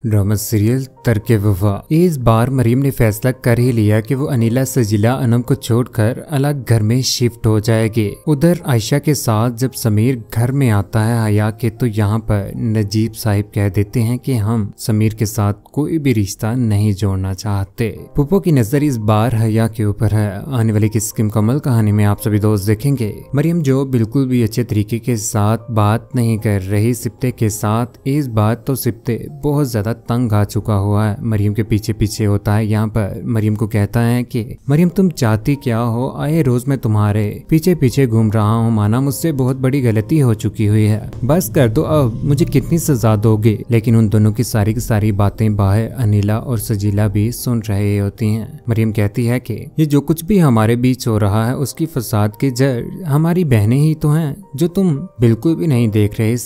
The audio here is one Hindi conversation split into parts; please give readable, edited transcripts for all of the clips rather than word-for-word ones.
ड्रामा सीरियल तरके वफा। इस बार मरियम ने फैसला कर ही लिया कि वो अनीला सजीला अनम को छोड़कर अलग घर में शिफ्ट हो जाएगी। उधर आयशा के साथ जब समीर घर में आता है हया के, तो यहाँ पर नजीब साहिब कह देते हैं कि हम समीर के साथ कोई भी रिश्ता नहीं जोड़ना चाहते। पुप्पो की नजर इस बार हया के ऊपर है। आने वाली किस्म मुकम्मल कहानी में आप सभी दोस्त देखेंगे मरियम जो बिल्कुल भी अच्छे तरीके के साथ बात नहीं कर रही सिप्ते के साथ। इस बार तो सिप्ते बहुत ज्यादा तंग आ चुका हुआ है, मरियम के पीछे पीछे होता है। यहाँ पर मरियम को कहता है कि मरियम तुम चाहती क्या हो, आए रोज मैं तुम्हारे पीछे पीछे घूम रहा हूँ, माना मुझसे बहुत बड़ी गलती हो चुकी हुई है, बस कर दो, अब मुझे कितनी सजा दोगे। लेकिन उन दोनों की सारी बातें बाहर अनिला और सजीला भी सुन रहे होती हैं। मरियम कहती है कि ये जो कुछ भी हमारे बीच हो रहा है उसकी फसाद की जड़ हमारी बहनें ही तो हैं, जो तुम बिल्कुल भी नहीं देख रहे।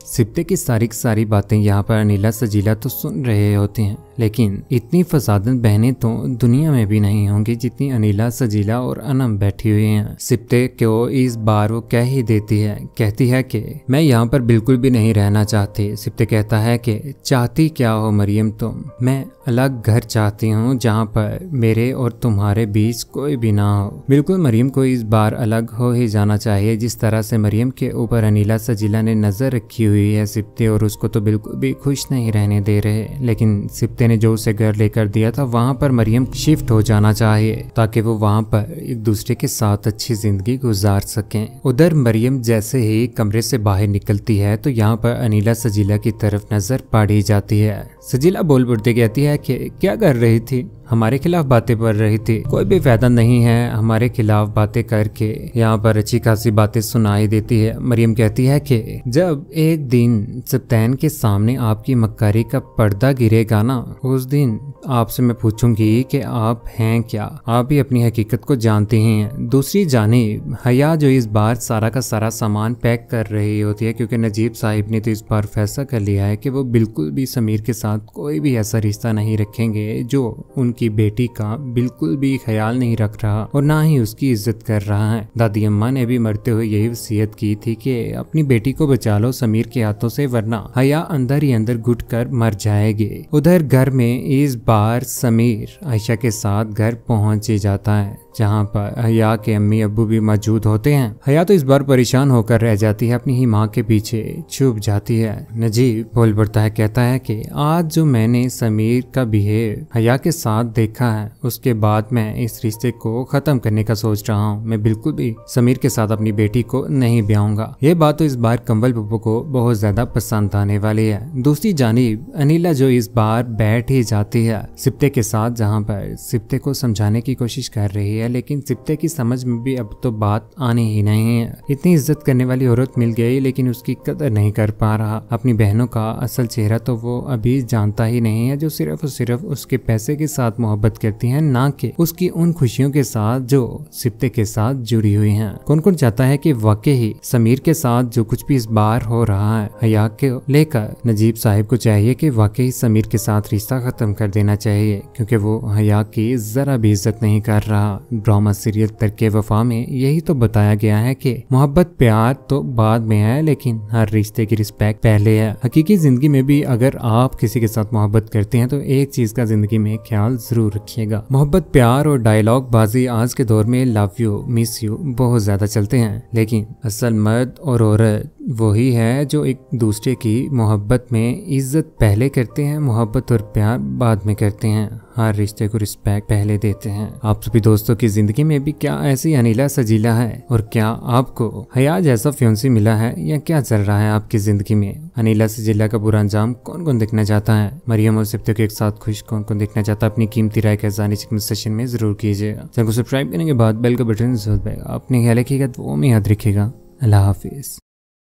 सिप्ते की सारी बातें यहाँ पर अनिला सजीला तो सुन रहे होते हैं, लेकिन इतनी फसादत बहनें तो दुनिया में भी नहीं होंगी जितनी अनिला सजीला और अनम बैठी हुई हैं। सिप्ते को इस बार वो कह ही देती है, कहती है कि मैं यहाँ पर बिल्कुल भी नहीं रहना चाहती। सिप्ते कहता है कि चाहती क्या हो मरियम तुम, मैं अलग घर चाहती हूँ जहाँ पर मेरे और तुम्हारे बीच कोई भी ना हो। बिल्कुल मरियम को इस बार अलग हो ही जाना चाहिए। जिस तरह से मरियम के ऊपर अनिला सजीला ने नजर रखी हुई है सिप्ते, और उसको तो बिल्कुल भी खुश नहीं रहने दे रहे। लेकिन सिप्ते ने जो उसे घर लेकर दिया था वहाँ पर मरियम शिफ्ट हो जाना चाहिए ताकि वो वहाँ पर एक दूसरे के साथ अच्छी जिंदगी गुजार सकें। उधर मरियम जैसे ही कमरे से बाहर निकलती है तो यहाँ पर अनिला सजीला की तरफ नजर पड़ी जाती है। सजीला बोल पड़ती कहती है कि क्या कर रही थी, हमारे खिलाफ बातें कर रही थी, कोई भी फायदा नहीं है हमारे खिलाफ बातें करके। यहाँ पर अच्छी खासी बातें सुनाई देती है। मरियम कहती है कि जब एक दिन सप्तैन के सामने आपकी मक्कारी का पर्दा गिरेगा ना, उस दिन आपसे मैं पूछूंगी कि आप हैं क्या, आप भी अपनी हकीकत को जानते हैं। दूसरी जानिब हया जो इस बार सारा का सारा सामान पैक कर रही होती है, क्योंकि नजीब साहिब ने तो इस बार फैसला कर लिया है कि वो बिल्कुल भी समीर के साथ कोई भी ऐसा रिश्ता नहीं रखेंगे जो उनकी बेटी का बिल्कुल भी ख्याल नहीं रख रहा और ना ही उसकी इज्जत कर रहा है। दादी अम्मा ने भी मरते हुए यही वसीयत की थी कि अपनी बेटी को बचा लो समीर के हाथों से, वरना हया अंदर ही अंदर घुट कर मर जाएगी। उधर घर में इस बार समीर आयशा के साथ घर पहुंच ही जाता है, जहाँ पर हया के अम्मी अब्बू भी मौजूद होते हैं। हया तो इस बार परेशान होकर रह जाती है, अपनी ही माँ के पीछे छुप जाती है। नजीब बोल पड़ता है, कहता है कि आज जो मैंने समीर का बिहेव हया के साथ देखा है उसके बाद मैं इस रिश्ते को खत्म करने का सोच रहा हूँ। मैं बिल्कुल भी समीर के साथ अपनी बेटी को नहीं ब्याऊंगा। ये बात तो इस बार कंवल पप्पू को बहुत ज्यादा पसंद आने वाली है। दूसरी जानिब अनिला जो इस बार बैठ ही जाती है सिप्ते के साथ, जहाँ पर सिप्ते को समझाने की कोशिश कर रही है, लेकिन सिप्ते की समझ में भी अब तो बात आनी ही नहीं है। इतनी इज्जत करने वाली औरत मिल गई लेकिन उसकी कदर नहीं कर पा रहा। अपनी बहनों का असल चेहरा तो वो अभी जानता ही नहीं है, जो सिर्फ और सिर्फ उसके पैसे के साथ मोहब्बत करती हैं, ना कि उसकी उन खुशियों के साथ जो सिप्ते के साथ जुड़ी हुई हैं। कौन कौन चाहता है कि वाकई ही समीर के साथ जो कुछ भी इस बार हो रहा है हया के लेकर नजीब साहिब को चाहिए कि वाकई समीर के साथ रिश्ता खत्म कर देना चाहिए, क्योंकि वो हया की जरा भी इज्जत नहीं कर रहा। ड्रामा सीरियल तरके वफा में यही तो बताया गया है कि मोहब्बत प्यार तो बाद में है, लेकिन हर रिश्ते की रिस्पेक्ट पहले है। हकीकी जिंदगी में भी अगर आप किसी के साथ मोहब्बत करते हैं तो एक चीज का जिंदगी में ख्याल जरूर रखिएगा। मोहब्बत प्यार और डायलॉग बाजी आज के दौर में लव यू मिस यू बहुत ज्यादा चलते हैं, लेकिन असल मर्द और औरत वही है जो एक दूसरे की मोहब्बत में इज्जत पहले करते हैं, मोहब्बत और प्यार बाद में करते हैं, हर रिश्ते को रिस्पेक्ट पहले देते हैं। आप सभी दोस्तों की जिंदगी में भी क्या ऐसी अनिला सजीला है, और क्या आपको हया जैसा फियांसी मिला है, या क्या चल रहा है आपकी जिंदगी में? अनिला सजीला का बुरा अंजाम कौन कौन देखना चाहता है? मरियम और सिप्ते के एक साथ खुश कौन कौन देखना चाहता है? अपनी कीमती राय के कमेंट सेक्शन में जरूर कीजिएगा। चैनल को सब्सक्राइब करने के बाद बेल का बटन जरूर दबाएगा। अपने ख्याल रखिएगा, वो में याद रखिएगा। अल्लाह हाफिज।